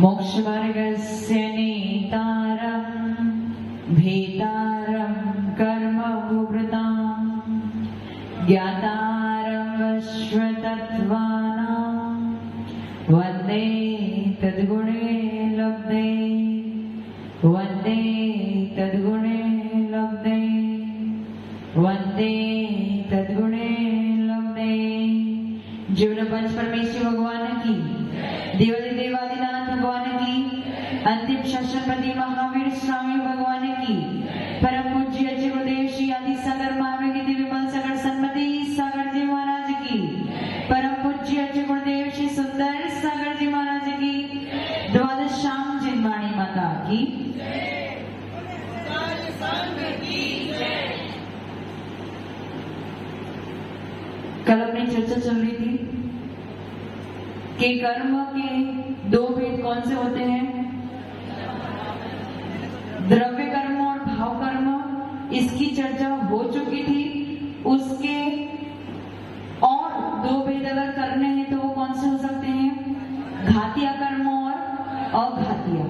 मोक्षमार्गस्य नेतारं भेतारं कर्मभुभृतां ज्ञातारं विश्वतत्त्वानां वन्दे तद्गुणे लब्धे वन्दे तद्गुणे लब्धे वन्दे तद्गुणे लब्धे। जीवन पंच परमेश्वर भगवान की, देवादि देवादिनाथ भगवान की, अंतिम शास्त्रपति महावीर स्वामी भगवान की, परम पूज्य गुरुदेव श्री आदि सागर महावीर की विमल सागर सन्मति सागर जी महाराज की, परम पूज्य गुरुदेव श्री सुंदर सागर जी महाराज की, द्वादश श्याम जिनवाणी माता की। कल अपनी चर्चा चल रही थी कि कर्म के दो भेद कौन से होते हैं, द्रव्य कर्म और भाव कर्म। इसकी चर्चा हो चुकी थी। उसके और दो भेद अगर करने हैं तो वो कौन से हो सकते हैं, घातिया कर्म और अघातिया।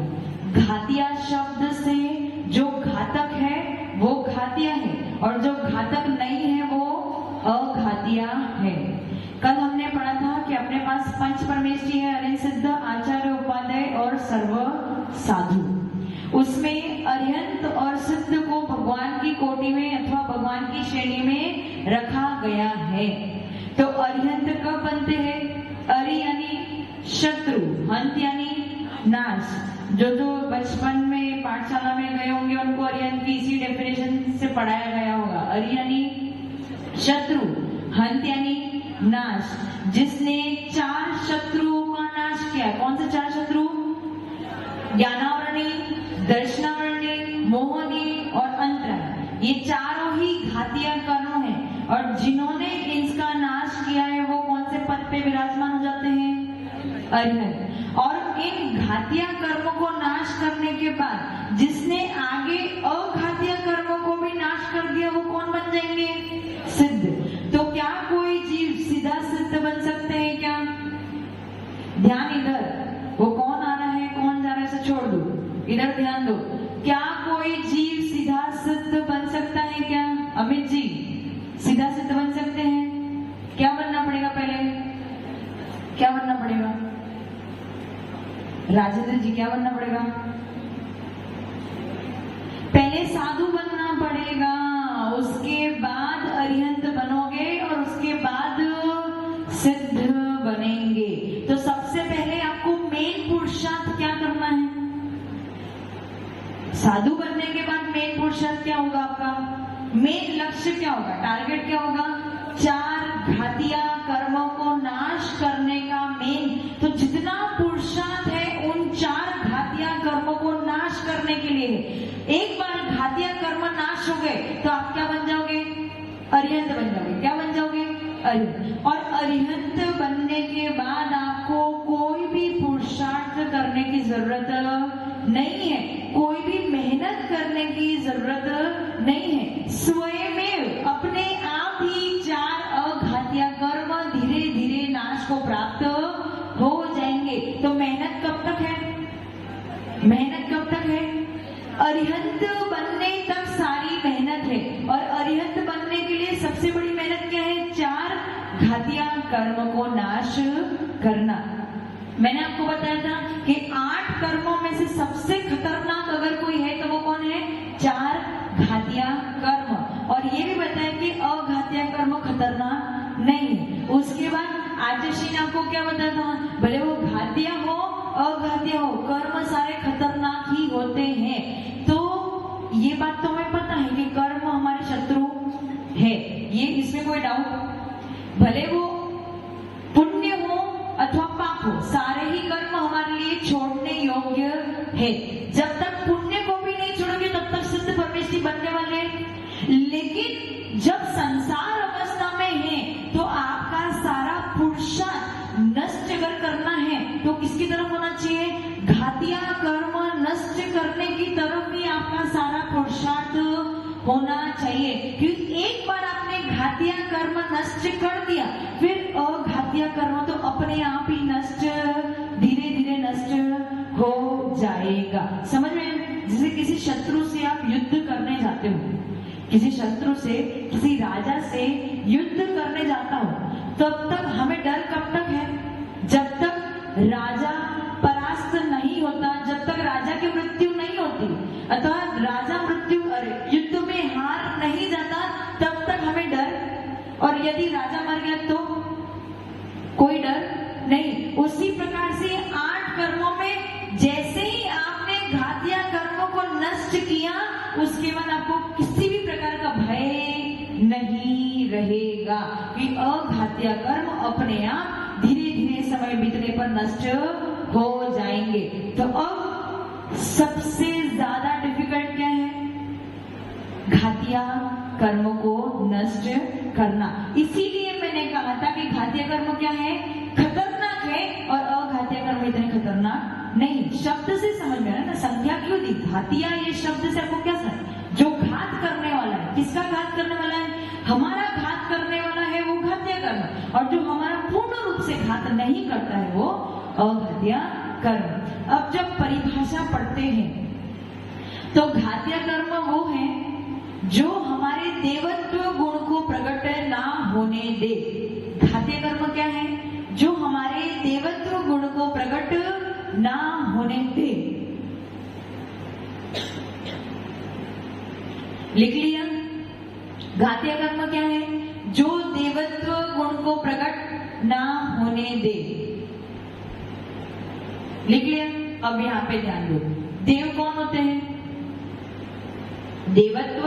घातिया शब्द से जो घातक है वो घातिया है और जो घातक नहीं है वो अघातिया है। कल हमने पढ़ा था कि अपने पास पंच परमेष्ठी है, अरिहंत सिद्ध, आचार्य, उपाध्याय और सर्व साधु। उसमें अरिहंत और सिद्ध को भगवान की कोटि में अथवा भगवान की श्रेणी में रखा गया है। तो अरिहंत कब बनते हैं, अरि यानी शत्रु, हंत यानी नाश। जो बचपन में पाठशाला में गए होंगे उनको अरिहंत की इसी डेफिनेशन से पढ़ाया गया होगा। अरि यानी शत्रु, हंत यानी नाश। जिसने चार शत्रुओं का नाश किया। कौन से चार शत्रु, ज्ञानावरणी, दर्शनावरणी, मोहनी और अंतरण। ये चारों ही घातिया कर्म हैं और जिन्होंने इनका नाश किया है वो कौन से पद पे विराजमान हो जाते हैं, अरिहंत। और इन घातिया कर्मों को नाश करने के बाद जिसने आगे अघातिया कर्मों को भी नाश कर दिया वो कौन बन जाएंगे, सिद्ध। तो क्या कोई जीव सीधा सिद्ध बन सकते हैं क्या? ध्यान इधर, वो कौन आ रहा है कौन जा रहा है इसे छोड़ दो, इधर ध्यान दो। क्या कोई जीव सीधा सिद्ध बन सकता है क्या? अमित जी, सीधा सिद्ध बन सकते हैं? क्या बनना पड़ेगा पहले, क्या बनना पड़ेगा? राजेंद्र जी क्या बनना पड़ेगा? पहले साधु बनना पड़ेगा, उसके बाद अरिहंत बनोगे और उसके बाद सिद्ध बनेंगे। तो सबसे पहले आपको मेन पुरुषार्थ क्या करना है? साधु बनने के बाद मेन पुरुषार्थ क्या होगा आपका? मेन लक्ष्य क्या होगा, टारगेट क्या होगा? चार घातिया कर्मों को नाश करने का मेन। तो जितना पुरुषार्थ है उन चार घातिया कर्मों को नाश करने के लिए। एक बार घातिया कर्म नाश हो गए तो आप क्या बन जाओगे, अरिहंत बन जाओगे। क्या बन जाओगे, अरिहंत। और अरिहंत बनने के बाद आपको कोई भी पुरुषार्थ करने की जरूरत नहीं है, कोई भी मेहनत करने की जरूरत नहीं है। स्वयं अपने आप ही चार अघातिया कर्म धीरे धीरे नाश को प्राप्त हो जाएंगे। तो मेहनत कब तक है, मेहनत कब तक है? अरिहंत बनने तक सारी मेहनत है। और अरिहंत बनने के लिए सबसे बड़ी मेहनत क्या है, चार घातिया कर्म को नाश करना। मैंने आपको बताया था कि 8 कर्मों में से सबसे खतरनाक अगर कोई है तो वो कौन है, चार घातिया कर्म। और ये भी बताया कि अघातिया कर्म खतरनाक नहीं। उसके बाद आचार्य ने आपको क्या बताया था, भले वो घातिया हो अघातिया हो, कर्म सारे खतरनाक ही होते हैं। तो ये बात तो हमें पता है कि कर्म हमारे शत्रु है, ये इसमें कोई डाउट। भले वो पुण्य हो अथवा पाप हो, सारे ही कर्म हमारे लिए छोड़ने योग्य है। जब तक पुण्य को भी नहीं छोड़ोगे तब तक सिद्ध परमेष्ठी बनने वाले। लेकिन जब संसार अवस्था में है तो आपका सारा पुरुषार्थ नष्ट अगर करना है तो किसकी तरफ होना चाहिए, घातिया कर्म नष्ट करने की तरफ ही आपका सारा पुरुषार्थ होना चाहिए। क्योंकि एक बार आपने घातिया कर्म नष्ट कर दिया फिर अघातिया कर्म तो अपने आप ही नष्ट धीरे धीरे नष्ट हो जाएगा। समझ में? जैसे किसी शत्रु से आप युद्ध करने जाते हो, किसी शत्रु से, किसी राजा से युद्ध करने जाता हो, तब तक हमें डर कब तक है? जब तक राजा परास्त नहीं होता, जब तक राजा की मृत्यु नहीं होती, अथवा राजा मृत्यु युद्ध में हार नहीं जाता, तब तक हमें डर। और यदि राजा मर गया तो कोई डर नहीं। उसी प्रकार से 8 कर्मों में जैसे ही आपने घातिया कर्मों को नष्ट किया, उसके बाद आपको किसी भी प्रकार का भय नहीं रहेगा कि अघातिया कर्म अपने आप धीरे धीरे समय बीतने पर नष्ट हो जाएंगे। तो अब सबसे ज्यादा डिफिकल्ट क्या है? घातिया कर्मों को नष्ट करना। इसीलिए मैंने कहा था कि घातिया कर्म क्या है? खतरनाक है, और अघातिया कर्म इतने खतरनाक नहीं। शब्द से समझ में आया ना, संख्या क्यों दी? घातिया, ये शब्द से आपको क्या समझ? जो घात करने वाला है। किसका घात करने वाला है? हमारा घात करने वाला है वो घातिया कर्म, और जो हमारा पूर्ण रूप से घात नहीं करता है वो अघातिया कर्म। अब जब परिभाषा पढ़ते हैं तो घातिया कर्म वो है जो हमारे देवत्व गुण को प्रकट ना होने दे। घातिया कर्म क्या है? जो हमारे देवत्व गुण को प्रकट ना होने दे। लिख लिया? घातिया कर्म क्या है? जो देवत्व गुण को प्रकट ना होने दे। लिख लिया? अब यहां पे ध्यान दो, देव कौन होते हैं? देवत्व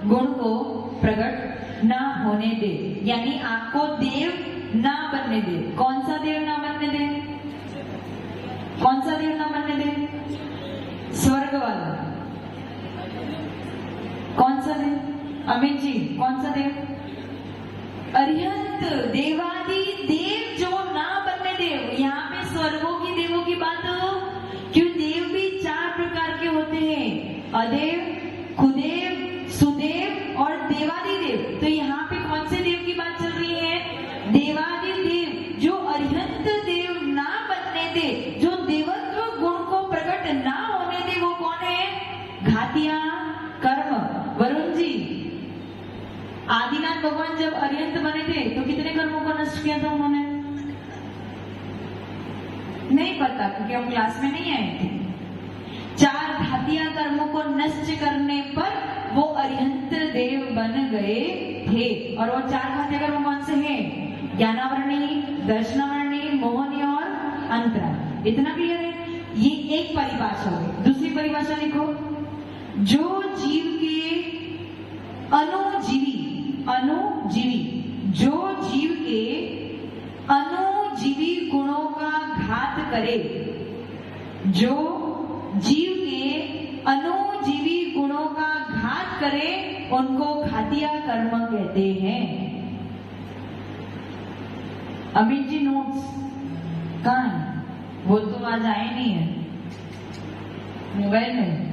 गुण को प्रकट ना होने दे, यानी आपको देव ना बनने दे। कौन सा देव ना बनने दे? कौन सा देव ना बनने दे? स्वर्ग वाला। कौन सा देव? अमित जी, कौन सा देव? अरिहंत, देवादि देव जो ना बनने दे। यहाँ पे स्वर्गों की, देवों की बात हो, क्यों? देव भी 4 प्रकार के होते हैं, अदेव, कुदेव, सुदेव और देवादि देव। तो यहाँ पे कौन से देव की बात चल रही है? देवादि देव। जो अरिहंत देव ना बनने दे, जो देवत्व गुण को प्रकट ना होने दे, वो कौन है? घातिया कर्म। वरुण जी, आदिनाथ भगवान जब अरिहंत बने थे तो कितने कर्मों को नष्ट किया था उन्होंने? नहीं पता, क्योंकि हम क्लास में नहीं आए थे। 4 घातिया कर्मों को नष्ट करने पर वो अरिहंत देव बन गए थे। और वो 4 घातिया कर्म कौन से हैं? ज्ञानावरणी, दर्शनावरणी, मोहनी और अंतरा। इतना क्लियर है? ये एक परिभाषा है। दूसरी परिभाषा लिखो, जो जीव के अनुजीवी, अनुजीवी, जो जीव के अनुजीवी गुणों का घात करे, जो जीव के अनुजीवी गुणों का घात करे, उनको घातिया कर्म कहते हैं। अमित जी नोट्स कहाँ है? वो तो आज आए नहीं है, मोबाइल में।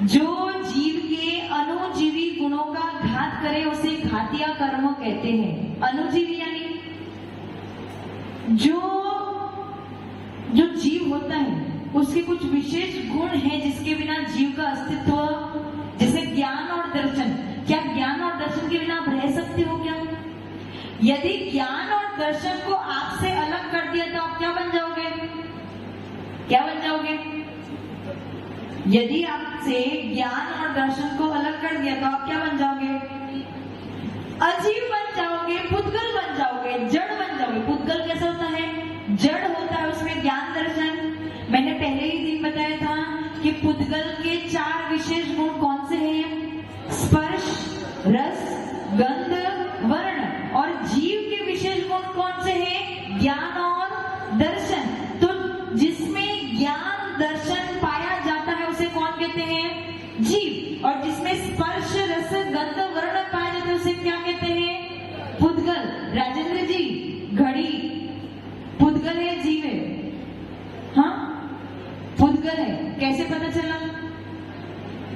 जो जीव के अनुजीवी गुणों का घात करे उसे घातिया कर्म कहते हैं। अनुजीवी यानी जो जीव होता है उसके कुछ विशेष गुण हैं जिसके बिना जीव का अस्तित्व, जैसे ज्ञान और दर्शन। क्या ज्ञान और दर्शन के बिना आप रह सकते हो क्या? यदि ज्ञान और दर्शन को आपसे अलग कर दिया तो आप क्या बन जाओगे? क्या बन जाओगे? यदि आपसे ज्ञान और दर्शन को अलग कर दिया तो आप क्या बन जाओगे? अजीव बन जाओगे, पुद्गल बन जाओगे, जड़ बन जाओगे। पुद्गल कैसा होता है? जड़ होता है, उसमें ज्ञान दर्शन। मैंने पहले ही दिन बताया था कि पुद्गल के 4 विशेष गुण कौन से हैं? स्पर्श, रस, गंध, वर्ण। और जीव के विशेष गुण कौन से हैं? ज्ञान और दर्शन। तो जिसमें ज्ञान दर्शन पाया जाता है उसे कौन कहते हैं? जीव। और जिसमें स्पर्श, रस, गंध, वर्ण पाया जाता है उसे क्या कहते हैं? पुद्गल। राजेंद्र जी, घड़ी पुद्गल है, जीव है? हाँ, पुद्गल है। कैसे पता चला?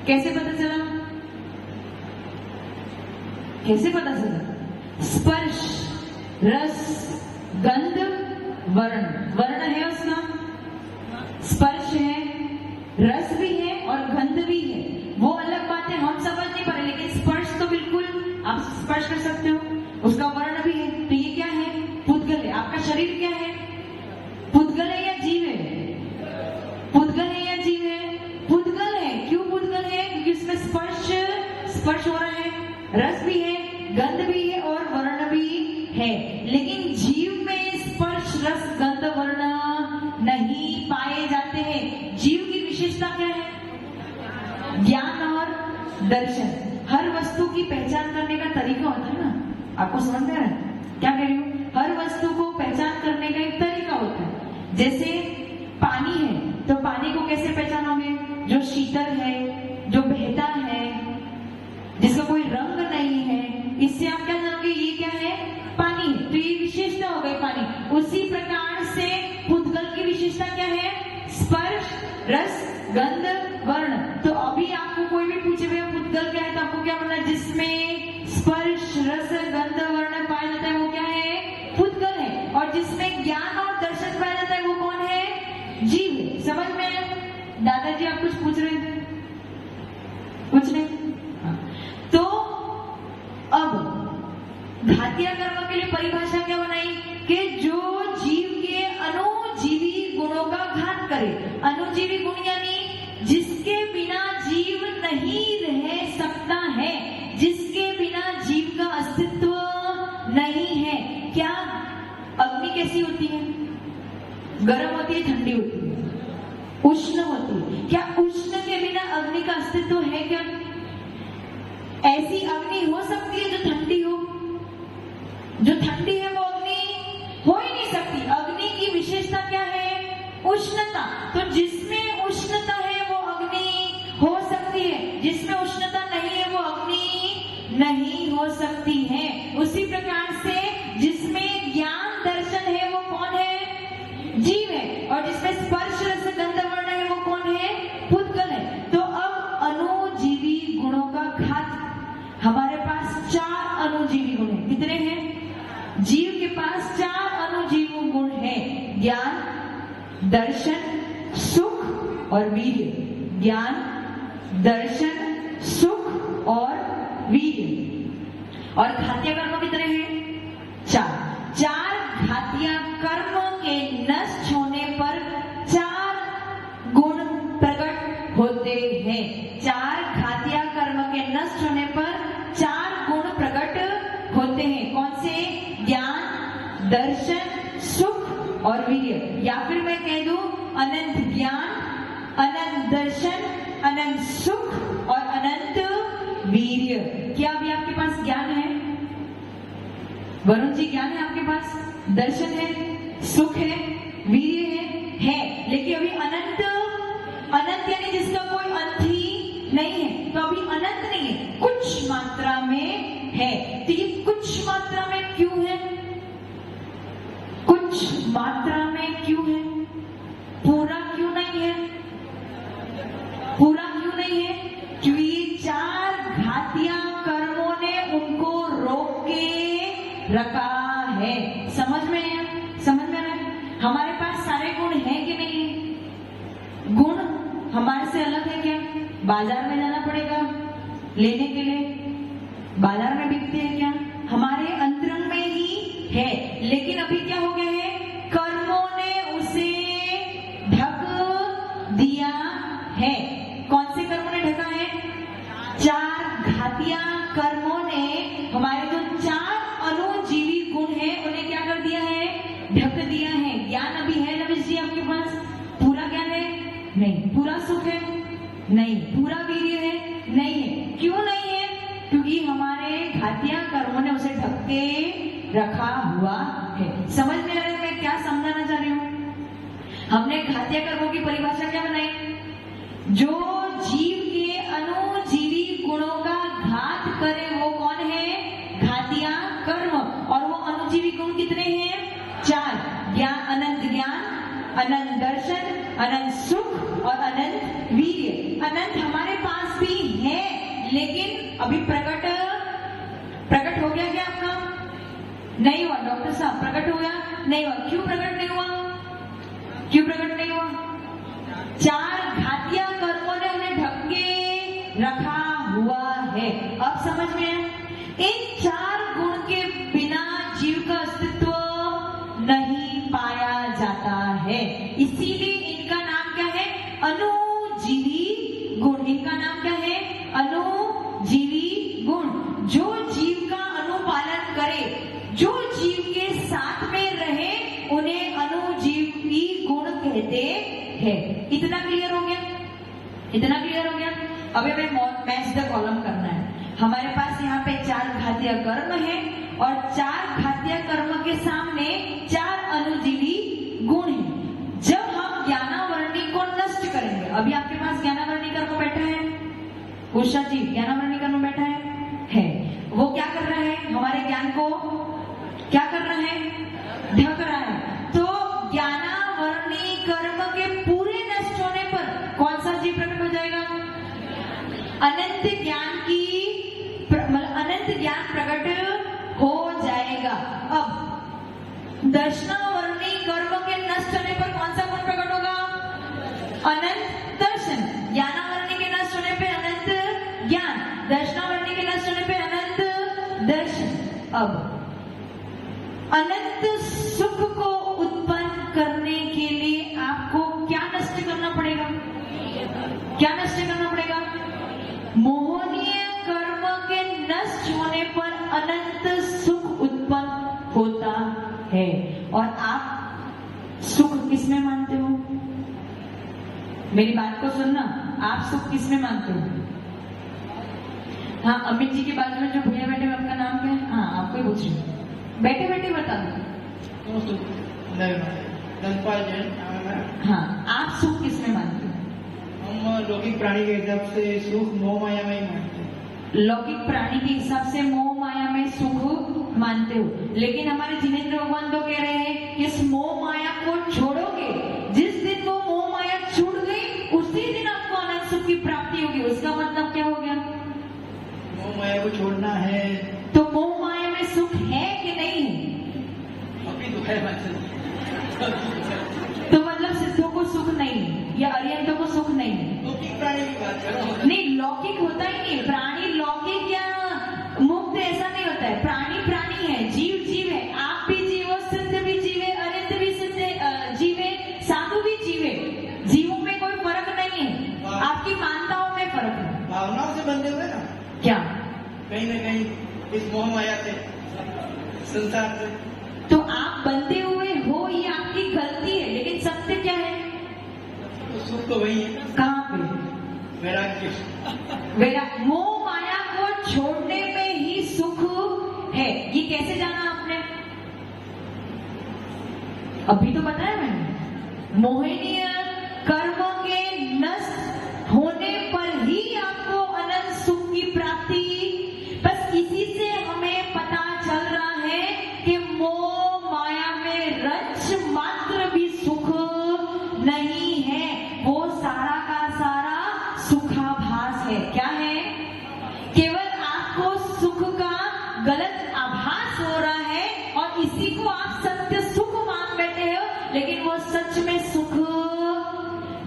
कैसे पता चला? कैसे पता चला? स्पर्श, रस, गंध, वर्ण। वर्ण है उसका? दर्शन। हर वस्तु की पहचान करने का तरीका होता है ना, आपको समझ में आ रहा है क्या कह रही हूँ? हर वस्तु को पहचान करने का एक तरीका होता है। जैसे पानी है तो पानी को कैसे पहचानोगे? जो शीतल है, जो बहता है, जिसका कोई रंग नहीं है, इससे आप क्या जानोगे ये क्या है? पानी है। तो ये विशेषता हो गई पानी। उसी प्रकार से पुद्गल की विशेषता क्या है? स्पर्श, रस, गंध, वर्ण। तो अभी आपको कोई भी पूछे भैया पुद्गल क्या है, तो आपको क्या बोलना है? जिसमें स्पर्श, रस, गंध, वर्ण पाया जाता है वो क्या है? पुद्गल है। और जिसमें ज्ञान और दर्शन पाया जाता है वो कौन है? जीव है। समझ में आया? दादाजी आप कुछ पूछ रहे थे? कुछ नहीं? तो अब घातीय कर्म के लिए परिभाषा क्या बनाई कि जो जीव के अनुजीवी गुणों का घात करे। अनुजीवी गुण यानी जिसके बिना जीव नहीं रह सकता है, जिसके बिना जीव का अस्तित्व नहीं है। क्या अग्नि कैसी होती है? गर्म होती है, ठंडी होती है, उष्ण होती है। क्या उष्ण के बिना अग्नि का अस्तित्व है क्या? ऐसी अग्नि हो सकती है जो ठंडी हो? जो ठंडी है वो अग्नि हो ही नहीं सकती। अग्नि की विशेषता क्या है? उष्णता। तो जिसमें उष्णता है वो अग्नि हो सकती है, जिसमें उष्णता नहीं है वो अग्नि नहीं हो सकती है। उसी प्रकार से जिसमें ज्ञान दर्शन है वो कौन है? जीव है। और जिसमें स्पर्श, रस, गंध, वर्ण है वो कौन है? पुद्गल है। तो अब अनुजीवी गुणों का घात। हमारे पास 4 अनुजीवी गुण है। कितने हैं? जीव के पास 4 अनुजीवी गुण है। ज्ञान, दर्शन, सुख और वीर्य। ज्ञान, दर्शन, सुख और वीर्य। और घातीय कर्म कितने हैं? 4 घातीय कर्म के नष्ट होने पर 4 गुण प्रकट होते हैं। 4 घातीय कर्म के नष्ट होने पर 4 गुण प्रकट होते हैं। कौन से? ज्ञान, दर्शन, सुख और वीर्य। या फिर मैं कह दूं अनंत ज्ञान, अनंत दर्शन, अनंत सुख और अनंत वीर्य। क्या अभी आपके पास ज्ञान है? वरुण जी ज्ञान है आपके पास? दर्शन है, सुख है, वीर्य है। लेकिन अभी अनंत, अनंत यानी जिसका कोई अंत ही नहीं है। तो अभी अनंत नहीं है, कुछ मात्रा में है। तो ये कुछ मात्रा में क्यों है? कुछ मात्रा में क्यों है? पूरा क्यों नहीं है? पूरा क्यों नहीं है? क्योंकि ये 4 घातीय कर्मों ने उनको रोक के रखा है। समझ में आया? समझ में आ रहा है? हमारे पास सारे गुण हैं कि नहीं है? गुण हमारे से अलग है क्या? बाजार में जाना पड़ेगा लेने के लिए? बाजार में बिकते हैं क्या? हमारे अंतरंग में ही है। लेकिन अभी क्या हो गया है? कर्मों ने उसे ढक दिया है। कौन से कर्मों ने ढका है? 4 घातीय कर्मों ने हमारे जो 4 अनुजीवी गुण है उन्हें क्या कर दिया है? ढक दिया है। ज्ञान अभी है नविश जी आपके पास? पूरा ज्ञान है? नहीं। पूरा सुख है? नहीं। पूरा वीर्य है? नहीं है। क्यों नहीं है? क्योंकि हमारे घातीय कर्मों ने उसे ढक के रखा हुआ है। समझ में आ रहा है मैं क्या समझाना चाह रही हूँ? हमने घातीय कर्मों की परिभाषा क्या बनाई? जो जीव के अनुजीवी गुणों का घात करे वो कौन है? घातीय कर्म। और वो अनुजीवी गुण कितने हैं? 4। ज्ञान, अनंत दर्शन, अनंत सुख और अनंत वीर्य। अनंत हमारे पास भी है, लेकिन अभी प्रकट हो गया क्या आपका? नहीं हुआ। डॉक्टर साहब प्रकट हो गया? नहीं हुआ। क्यों प्रकट नहीं हुआ? क्यों प्रकट नहीं हुआ? 4 घातीय कर्मों ने उन्हें ढक के रखा हुआ है। अब समझ में आया? इन 4 गुण के बिना जीव का अस्तित्व नहीं पाया जाता है। इसीलिए इनका नाम क्या है? अनुजीवी गुण। इनका नाम क्या है? अनुजीवी गुण। जो जीव का अनुपालन करे, जो जीव के साथ में रहे, उन्हें अनुजीवी गुण कहते हैं। इतना क्लियर हो गया? इतना क्लियर हो गया? अभी मैं सीधा कॉलम घातीय कर्म है और 4 घातीय कर्म के सामने 4 अनुजीवी गुण है। जब हम ज्ञानावरणी को नष्ट करेंगे, अभी आपके पास ज्ञानावरणी कर्म बैठा है, उषा जी ज्ञानावरणी कर्म बैठा है, वो क्या कर रहा है, हमारे ज्ञान को क्या कर रहा है, ढक रहा है। तो ज्ञानावरणी कर्म के पूरे नष्ट होने पर कौन सा जीव प्रकट हो जाएगा, अनंत ज्ञान की अनंत ज्ञान प्रकट हो जाएगा। अब दर्शनावरणी कर्म के नष्ट होने पर कौन सा गुण प्रकट होगा, अनंत दर्शन। ज्ञानावरणी के नष्ट होने पे अनंत ज्ञान, दर्शनावरणी के नष्ट होने पे अनंत दर्शन। अब अनंत सुख को उत्पन्न करने के लिए आपको क्या नष्ट करना पड़ेगा, क्या नष्ट करना पड़ेगा, मोहनीय कर्म के नष्ट होने पर अनंत सुख उत्पन्न होता है। और आप सुख किसमें मानते हो, मेरी बात को सुनना, आप सुख किसमें मानते हो। हाँ, अमित जी के बाजू में जो भैया बैठे हैं, आपका नाम क्या है, हाँ आपको ही पूछ रही हूँ, बैठे बैठे बता दो। हाँ, आप सुख किसमें मानते हो, हम लौकिक प्राणी के हिसाब से सुख मोह माया में ही मानते हैं। लौकिक प्राणी के हिसाब से मोह माया में सुख मानते हो, लेकिन हमारे जिनेंद्र भगवान तो कह रहे हैं कि इस मोह माया को छोड़ोगे, जिस दिन वो मोह माया छूट गई उसी दिन आपको अनंत सुख की प्राप्ति होगी। उसका मतलब क्या हो गया, मोह माया को छोड़ना है। तो मोह माया में सुख है कि नहीं है, अभी दुख है तो मतलब सिद्धों को सुख नहीं है या अरिहंतों को सुख नहीं है। लौकिक प्राणी की बात करो, नहीं, लौकिक होता ही नहीं, प्राणी लौकिक या मुक्त ऐसा नहीं होता है, प्राणी प्राणी है, जीव जीव है, आप भी जीव हो, सिद्ध भी जीव है, अरिहंत भी सिद्ध जीव है, साधु भी जीव है, जीवों में कोई फर्क नहीं है, आपकी मानताओं में फर्क है, भावनाओं से बंधे हुए ना, क्या कहीं न कहीं इस मोह माया से, संसार से। तो आप बंधे हुए हो, ये आपकी गलती है, लेकिन सत्य क्या है, तो सुख तो वही है, कहाँ पे, वैराग्य। मोह माया को छोड़ने में ही सुख है। ये कैसे जाना आपने, अभी तो बताया मैंने, मोहिनीय कर्म के नष्ट होने पर ही आपको अनंत सुख की प्राप्ति। बस इसी से हमें पता चल रहा है कि मोह माया में रंच मात्र भी सुख नहीं है, वो सारा का सारा सुखाभास है। क्या है, केवल आपको सुख का गलत आभास हो रहा है और इसी को आप सत्य सुख मान बैठे हो, लेकिन वो सच में सुख,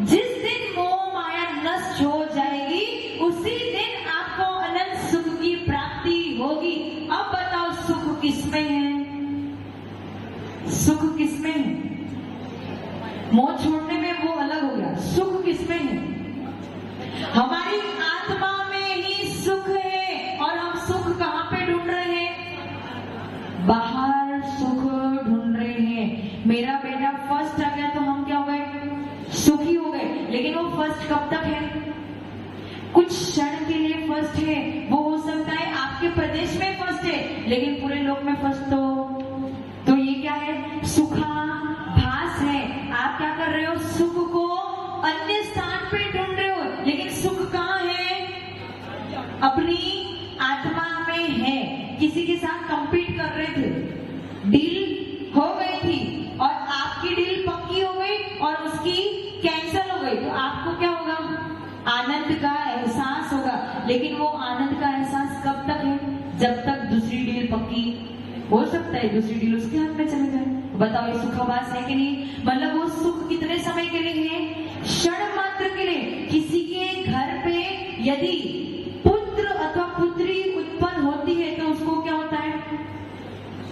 जिस दिन मोह माया नष्ट हो जाएगी उसी दिन आपको अनंत सुख की प्राप्ति होगी। अब बताओ सुख किसमें है, सुख किसमें है, मोह छोड़ने में वो अलग हो गया, सुख किसमें है, हमारी आत्मा में ही सुख है। और हम सुख कहाँ पे ढूंढ रहे हैं, बाहर सुख ढूंढ रहे हैं। मेरा बेटा फर्स्ट आ गया तो हम क्या हो गए, सुखी हो गए, लेकिन वो फर्स्ट कब तक है, कुछ क्षण के लिए फर्स्ट है, वो हो सकता है आपके प्रदेश में फर्स्ट है, लेकिन पूरे लोक में फर्स्ट तो ये क्या है, सुखाभास है। आप क्या कर रहे हो, सुख को अन्य स्थान पे ढूंढ रहे हो, लेकिन सुख कहाँ है, अपनी आत्मा में है। किसी के साथ कंपीट कर रहे थे, डील हो गई थी और आपकी डील पक्की हो गई और उसकी कैंसिल हो गई, तो आपको क्या होगा, आनंद का एहसास होगा। लेकिन वो आनंद का एहसास कब तक है, जब तक दूसरी डील पक्की, हो सकता है दूसरी डील उसके हाथ में चले जाए। बताओ ये सुखाभास है कि नहीं, मतलब वो सुख कितने समय के लिए है, क्षण मात्र के लिए। किसी के घर पे यदि पुत्र अथवा पुत्री उत्पन्न होती है तो उसको क्या होता है,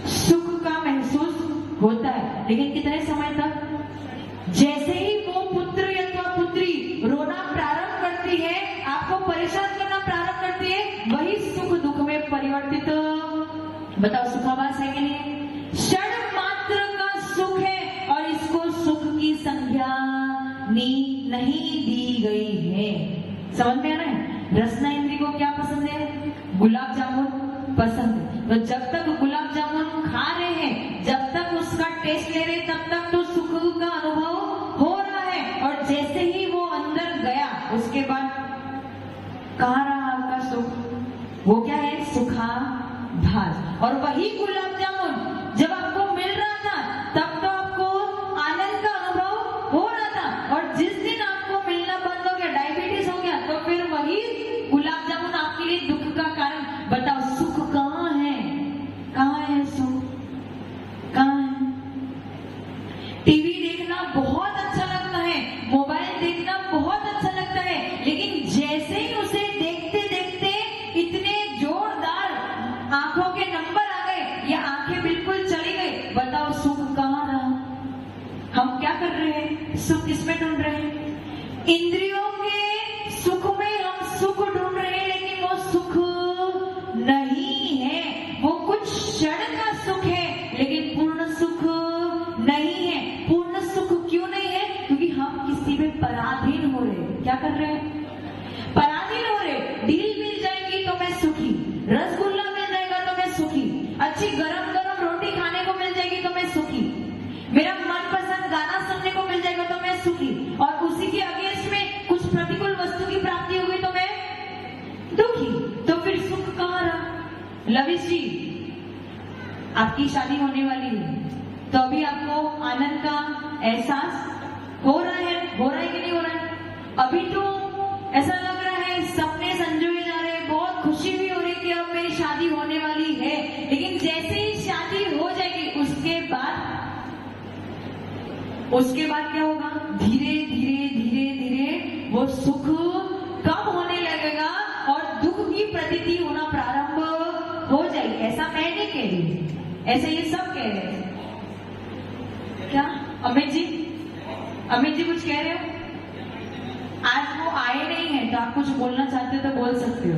सुख का महसूस होता है, लेकिन कितने समय तक, जैसे ही वो पुत्र अथवा पुत्री रोना प्रारंभ करती है, आपको परेशान करना प्रारंभ करती है, वही सुख दुख में परिवर्तित। बताओ सुखाभास है कि नहीं, क्षण मात्र का सुख है और इसको सुख की संज्ञा नहीं दी गई है। समझ में आ रहा है, रसना इंद्री को क्या पसंद है, गुलाब जामुन पसंद है। तो जब तक गुलाब जामुन खा रहे हैं, जब तक उसका टेस्ट ले रहे हैं, तब तक तो सुख का अनुभव हो रहा है। और जैसे ही वो अंदर गया, उसके बाद कहाँ रहा आपका सुख? वो क्या है? सुखाभास। और वही गुलाब जामुन जब आपको मिल रहा था, तब तो आपको आनंद का अनुभव हो रहा था। और जिस दिन आपको मिलना बंद हो गया, डायबिटीज हो गया, तो फिर वही गुलाब जामुन आपके लिए दुख का कारण। बताओ सुख कहाँ है? कहाँ है सुख? कहाँ है? टीवी देखना बहुत अच्छा लगता है, मोबाइल देखना बहुत अच्छा लगता है, लेकिन जैसे ही उसे देखते देखते इतने जोरदार आंखों के नंबर आ गए या आंखें बिल्कुल चली गई, बताओ सुख कहाँ रहा? हम क्या कर रहे हैं? सुख किसमें ढूंढ रहे हैं? इंद्रियों के सुख में हम सुख ढूंढ रहे हैं, लेकिन वो सुख नहीं है। वो कुछ क्षण का सुख है, लेकिन पूर्ण सुख नहीं है। पूर्ण सुख क्यों नहीं है? क्योंकि हम किसी में पराधीन हो रहे। क्या कर रहे हैं? पराधीन हो रहे। डील मिल जाएगी तो मैं सुखी, रसगुल्ला मिल जाएगा तो मैं सुखी, अच्छी गरम गरम रोटी खाने को मिल जाएगी तो मैं सुखी, मेरा मनपसंद गाना सुनने को मिल जाएगा तो मैं सुखी, और उसी के अगेंस्ट में कुछ प्रतिकूल वस्तु की प्राप्ति हो गई तो मैं दुखी। तो फिर सुख कहाँ रहा? लविश जी, आपकी शादी होने वाली है, तो अभी आपको आनंद का एहसास हो रहा है कि नहीं हो रहा है? अभी तो ऐसा लग रहा है सपने संजोए जा रहे हैं, बहुत खुशी भी हो रही है कि अब मेरी शादी होने वाली है। लेकिन जैसे ही शादी हो जाएगी, उसके बाद क्या होगा? धीरे धीरे धीरे धीरे वो सुख कम होने लगेगा और दुख की प्रतीति होना प्रारंभ हो जाएगी। ऐसा मैं नहीं कह रही, ऐसे ये सब कह रहे हैं। क्या अमित जी कुछ कह रहे हो? आज वो आए नहीं है, तो आप कुछ बोलना चाहते हो तो बोल सकते हो।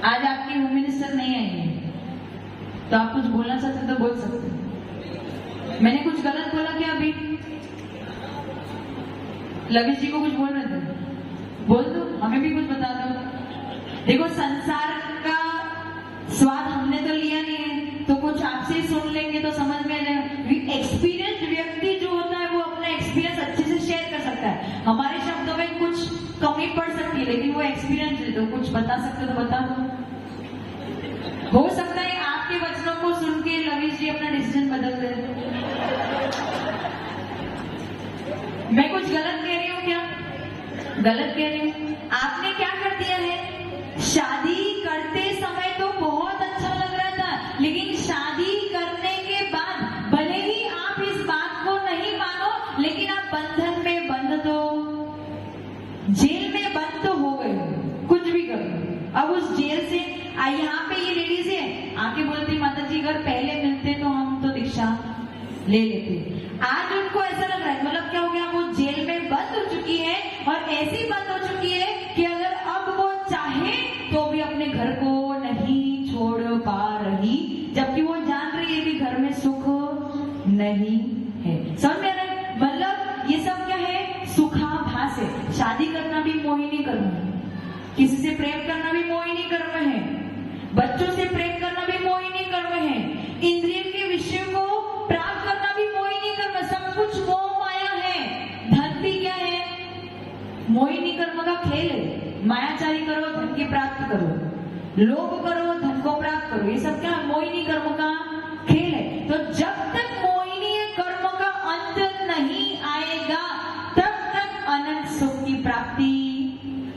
आज आपकी होम मिनिस्टर नहीं आई है, तो आप कुछ बोलना चाहते हो तो बोल सकते हो। मैंने कुछ गलत बोला क्या अभी? लविश जी को कुछ बोल रहे थे, बोल दो, हमें भी कुछ बता दो। देखो संसार का स्वाद हमने तो लिया नहीं है, तो कुछ आपसे ही सुन लेंगे तो समझ में आ जाएगा। एक्सपीरियंस व्यक्ति जो होता है वो अपना एक्सपीरियंस अच्छे से शेयर कर सकता है। हमारे शब्दों में कुछ कमी पड़ सकती है, लेकिन वो एक्सपीरियंस है, तो कुछ बता सकते हो तो बता दो। हो सकता है आपके वचनों को सुन के लविश जी अपना डिसीजन बदल दे। मैं कुछ गलत कह रही हूँ क्या? गलत कह रही हूँ? आपने क्या कर दिया है? शादी करते समय तो बहुत अच्छा लग रहा था, लेकिन शादी करने के बाद भले ही आप इस बात को नहीं मानो, लेकिन आप बंधन में बंध दो, जेल में बंद तो हो गए, कुछ भी करो। अब उस जेल से यहाँ पे ये लेडीज है आके बोलती, माता जी अगर पहले मिलते तो हम तो दीक्षा ले लेते। आज उनको ऐसा लग रहा है, मतलब क्या हो गया? वो जेल में बंद हो चुकी है, और ऐसी बंद हो चुकी है कि अगर अब वो चाहे तो भी अपने घर को नहीं छोड़ पा रही, जबकि वो जान रही है कि घर में सुख नहीं है। समझ में आ रहा है? मतलब ये सब क्या है? सुखाभास है। शादी करना भी मोहिनी कर्म है, किसी से प्रेम करना भी मोहिनी कर्म है, बच्चों से प्रेम करना भी मोहिनी कर्म है, इंद्रिय के विषय को प्राप्त करना भी मोहिनी कर्म है। सब कुछ मोह माया है। धन भी क्या है? मोहिनी कर्म का खेल है। मायाचारी करो, धन की प्राप्त करो, लोभ करो, धन को प्राप्त करो, ये सब क्या? मोहिनी कर्म का खेल है। तो जब तक मोहिनी कर्म का अंत नहीं आएगा, तब तक अनंत सुख की प्राप्ति।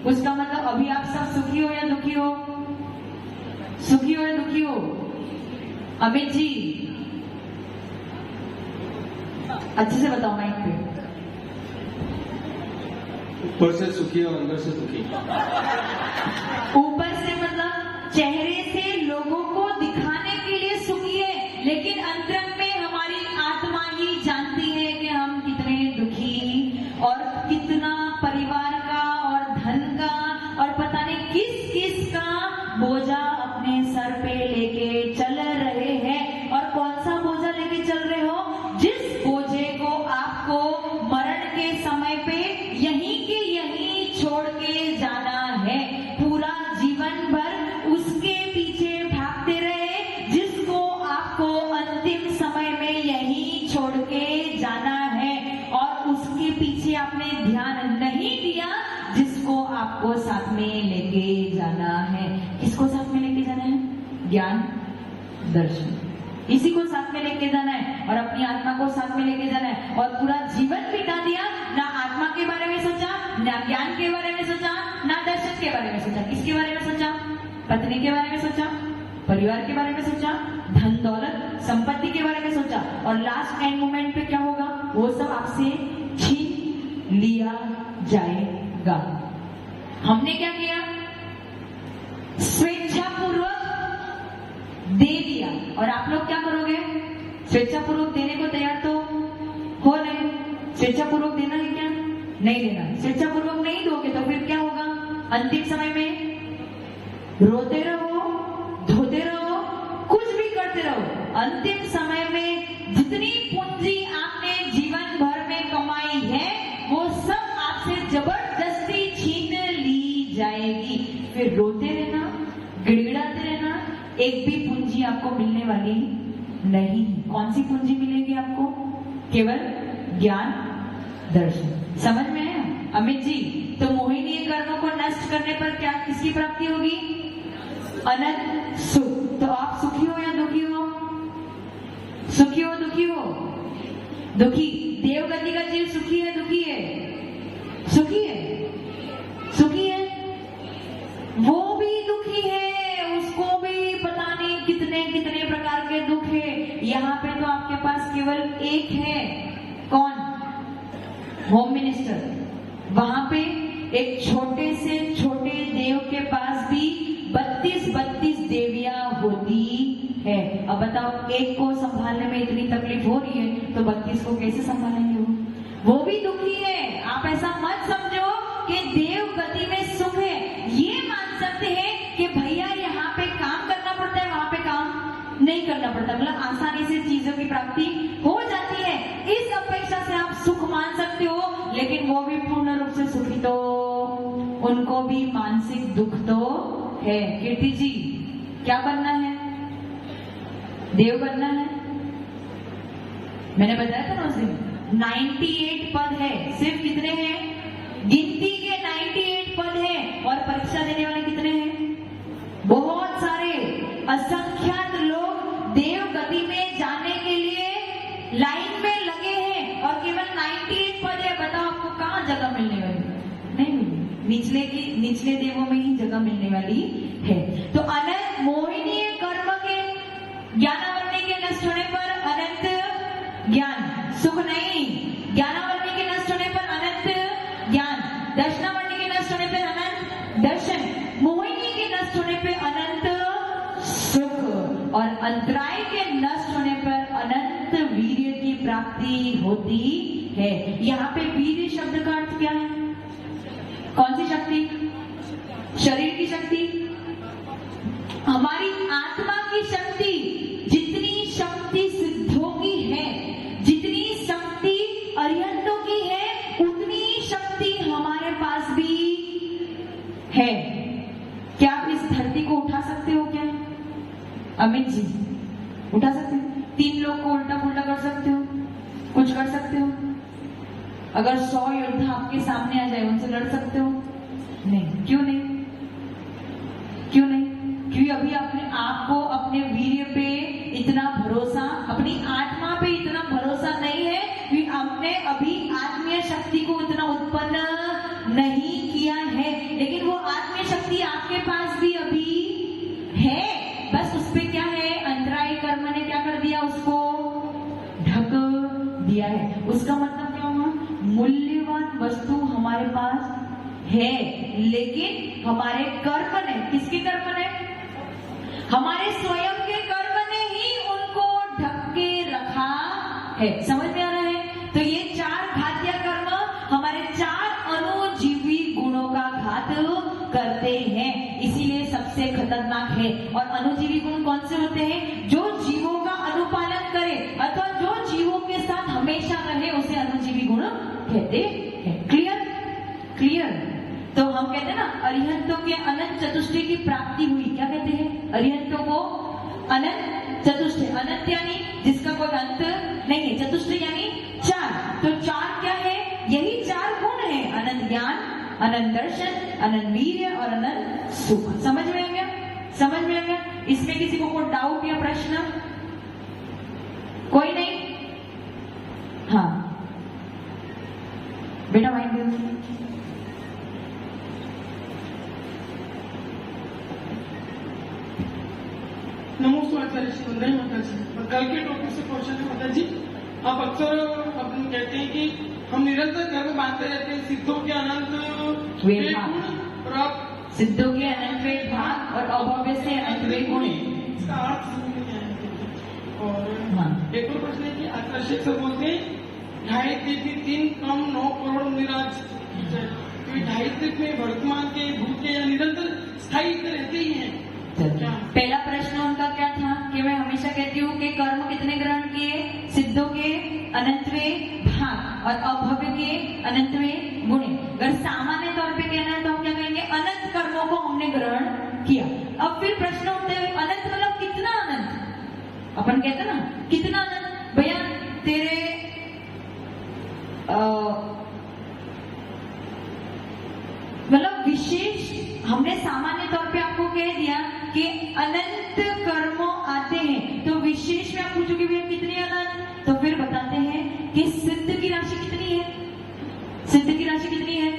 उसका मतलब अभी आप सब सुखी हो या दुखी हो? सुखी हो या दुखी हो? अमित जी अच्छे से बताओ माइक पे। ऊपर से सुखी और अंदर से दुखी। ऊपर से मतलब चेहरे से लोगों को दिखाने के लिए सुखी है, लेकिन अंतरंग में हमारी आत्मा ही जानती है कि हम कितने दुखी, और कितना परिवार का और धन का और पता नहीं किस किस का बोझा अपने सर पे लेके चल रहे हैं। और कौन सा बोझा लेके चल रहे हो? जिस बोझे को आपको मरण के समय पे यहीं के यहीं छोड़ के जाना है। पूरा जीवन जाना है और उसके पीछे आपने ध्यान नहीं दिया जिसको आपको साथ में लेके जाना है। किसको साथ में लेके जाना है? ज्ञान दर्शन, इसी को साथ में लेके जाना है और अपनी आत्मा को साथ में लेके जाना है। और पूरा जीवन बिता दिया, ना आत्मा के बारे में सोचा, ना ज्ञान के बारे में सोचा, ना दर्शन के बारे में सोचा। किसके बारे में सोचा? पत्नी के बारे में सोचा, परिवार के बारे में सोचा, धन दौलत संपत्ति के बारे में सोचा, और लास्ट एंड मोमेंट पे क्या होगा? वो सब आपसे छीन लिया जाएगा। हमने क्या किया? स्वेच्छापूर्वक दे दिया। और आप लोग क्या करोगे? स्वेच्छापूर्वक देने को तैयार तो हो नहीं। स्वेच्छापूर्वक देना है क्या? नहीं देना। स्वेच्छापूर्वक नहीं दोगे तो फिर क्या होगा? अंतिम समय में रोते रहो, धोते रहो, कुछ भी करते रहो। अंतिम समय में जितनी पूंजी आपने जीवन भर में कमाई है वो सब आपसे जबरदस्ती छीन ली जाएगी। फिर रोते रहना, गिड़गिड़ाते रहना, एक भी पूंजी आपको मिलने वाली नहीं। कौन सी पूंजी मिलेगी आपको? केवल ज्ञान दर्शन। समझ में आया अमित जी? तो मोहिनी कर्मों को नष्ट करने पर क्या किसकी प्राप्ति होगी? अनंत सुख। तो आप सुखी हो या दुखी हो? सुखी हो दुखी हो? दुखी। देवगति का जीव सुखी है दुखी है? सुखी है। सुखी है। वो भी दुखी है, उसको भी पता नहीं कितने कितने प्रकार के दुख है। यहाँ पे तो आपके पास केवल एक है। कौन? Home minister. वहां पे एक छोटे से छोटे देव के पास भी 32 देवियां होती है। अब बताओ, एक को संभालने में इतनी तकलीफ हो रही है तो 32 को कैसे संभालेंगे? वो भी दुखी है। आप ऐसा मत समझो कि देव गति में सुख है। ये मान सकते हैं कि भैया यहाँ पे काम करना पड़ता है, वहां पे काम नहीं करना पड़ता, मतलब आसानी से चीजों की प्राप्ति हो जाती है। इस अपेक्षा से आप सुख मान सकते हो, लेकिन वो भी पूर्ण रूप से सुखी तो उनको भी मानसिक दुख तो है। कीर्ति जी, क्या बनना है? देव बनना है। मैंने बताया था ना उस दिन 98 पद है। सिर्फ कितने हैं? गिनती के 98 पद है। और परीक्षा देने वाले कितने हैं? बहुत सारे, असंख्यात लोग देव गति में जाने के लिए लाइन में लगे हैं और केवल 98 पद है। बताओ आपको कहाँ जगह मिलने वाली? नहीं मिली। निचले देवों में ही जगह मिलने वाली है। तो अनंत मोहिनी कर्म के ज्ञानावरणी के नष्ट होने पर अनंत ज्ञान सुख नहीं, ज्ञानावरणी के नष्ट होने पर अनंत ज्ञान, दर्शनावरणी के नष्ट होने पर अनंत दर्शन, मोहिनी के नष्ट होने पर अनंत सुख, और अंतराय के नष्ट होने पर अनंत वीर्य की प्राप्ति होती है। यहाँ पे वीर्य शब्द का अर्थ क्या है? कौन सी शक्ति? शरीर की शक्ति, हमारी आत्मा की शक्ति। जितनी शक्ति सिद्धों की है, जितनी शक्ति अरिहंतों की है, उतनी शक्ति हमारे पास भी है। क्या आप इस धरती को उठा सकते हो? क्या अमित जी उठा सकते हो? 3 लोग को उल्टा पुल्टा कर सकते हो? कुछ कर सकते हो? अगर 100 योद्धा आपके सामने आ जाए, उनसे लड़ सकते हो? नहीं। क्यों नहीं? क्यों नहीं? क्योंकि अभी अपने आप को, अपने वीर्य पे इतना भरोसा, अपनी आत्मा पे इतना भरोसा नहीं है कि हमने अभी आत्मीय शक्ति को इतना उत्पन्न नहीं किया है। लेकिन वो आत्मीय शक्ति आपके पास भी अभी है, बस उस पे क्या है? अंतराय कर्म ने क्या कर दिया? उसको ढक दिया है। उसका मतलब क्या हुआ? मूल्यवान वस्तु हमारे पास है, लेकिन हमारे कर्म ने, किसके कर्म ने? हमारे स्वयं के कर्म ने ही उनको ढक के रखा है। समझ में आ रहा है? तो ये 4 घातीय कर्म हमारे 4 अणुजीवी गुणों का घात करते हैं, इसीलिए सबसे खतरनाक है। और अणुजीवी गुण कौन से होते हैं? जो जीवों का अनुपालन करे अथवा जो जीवों के साथ हमेशा रहे, उसे अणुजीवी गुण कहते हैं। क्लियर? क्लियर? तो हम कहते हैं ना, अरिहंतों के अनंत चतुष्टय की प्राप्ति हुई। क्या कहते हैं? अरिहंतों को अनंत चतुष्टय। अनंत यानी जिसका कोई अंत नहीं है, चतुष्टय यानी अनंत दर्शन, अनंत वीर्य और अनंत सुख। समझ में आ गया? समझ में आ गया? इसमें किसी को कोई डाउट या प्रश्न? कोई नहीं? हाँ बेटा माइक दो। नमस्ते आचार्य जी, वंदे माता जी। कल के टॉपिक से क्वेश्चन है माता जी, आप अक्सर अपन कहते हैं कि हम निरंतर कर्म बांधते रहते हैं, सिद्धों के अनंत वेद भाग। गुण, और आप सिद्धों के अनंत वेद भाग और अभव्य से अनंत वेद गुण। इसका अर्थ समझ नहीं आया। और हाँ। एक और प्रश्न है कि आचार्य सर बोलते हैं 2.5 देवी 3 कम 9 करोड़ निराज। तो 2.5 देव में वर्तमान के भूत के या निरंतर स्थायी रहते ही हैं। पहला प्रश्न उनका क्या था कि मैं हमेशा कहती हूँ कि कर्म कितने ग्रहण किए? सिद्धों के अनंतवें भाग और अभव्य के अनंतवें गुणे। अगर सामान्य तौर पे कहना है तो हम क्या कहेंगे? अनंत कर्मों को हमने ग्रहण किया। अब फिर प्रश्न उठते हैं अनंत मतलब कितना अनंत? अपन कहते हैं ना कितना अनंत? भैया तेरे मतलब विशेष, हमने सामान्य तौर पे आपको कह दिया कि अनंत कर्मों आते हैं, तो विशेष में आप पूछोगे भैया कितने अनंत? तो फिर बताते हैं कि सिद्ध की राशि कितनी है? सिद्ध की राशि कितनी है?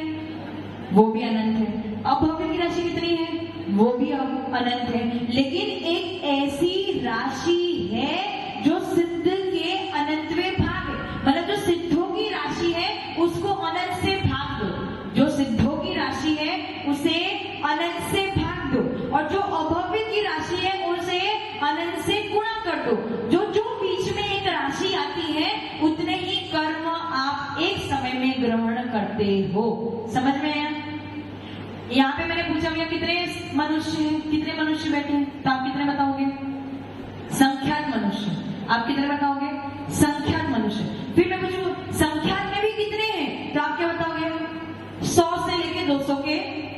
वो भी अनंत है। अभव्य की राशि कितनी है? वो भी अनंत है। लेकिन एक ऐसी राशि है जो सिद्ध के अनंतवें भाग है, मतलब जो सिद्धों की राशि है उसको अनंत से भाग दो। जो सिद्धों की राशि है उसे अनंत से भाग दो, और जो अभव्य की राशि है उसे अनंत से गुणा कर दो। जो जो बीच में एक राशि आती है उतने ही कर्म आप एक समय में ग्रहण करते हो। समझ में आया? यहाँ पे मैंने पूछा भैया कितने मनुष्य हैं? कितने मनुष्य बैठे हैं? तो आप कितने बताओगे? संख्यात मनुष्य। आप कितने बताओगे? संख्यात मनुष्य। फिर मैं पूछूं संख्यात में भी कितने हैं? तो आप क्या बताओगे? 100 से लेके 200 के